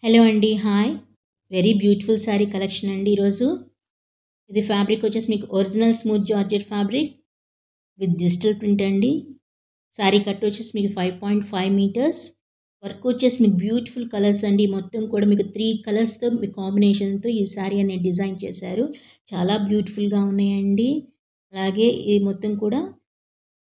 Hello అండి. Hi. Very beautiful sari collection అండి ఈరోజు. ఇది ఫ్యాబ్రిక్ వచ్చేసి మీకు original smooth georgette fabric with digital print అండి. శారీ కట్ వచ్చేసి మీకు 5.5 మీటర్స్. వర్క్ వచ్చేసి మీకు బ్యూటిఫుల్ కలర్స్ అండి. మొత్తం కూడా మీకు 3 కలర్స్‌తో మీ కాంబినేషన్‌తో ఈ శారీ అనేది డిజైన్ చేశారు. చాలా బ్యూటిఫుల్‌గా ఉన్నాయండి. అలాగే ఈ మొత్తం కూడా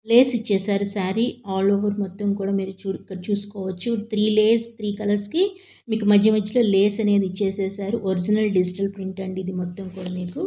లేస్ ఇచ్చేసారు శారీ ఆల్ ఓవర్ మొత్తం కూడా మీరు ఇక్కడ చూసుకోవచ్చు. 3 కలర్స్‌కి మీకు మధ్య మధ్యలో లేస్ అనేది ఇచ్చేసేసారు. ఒరిజినల్ డిజిటల్ ప్రింట్ అండి ఇది మొత్తం కూడా మీకు.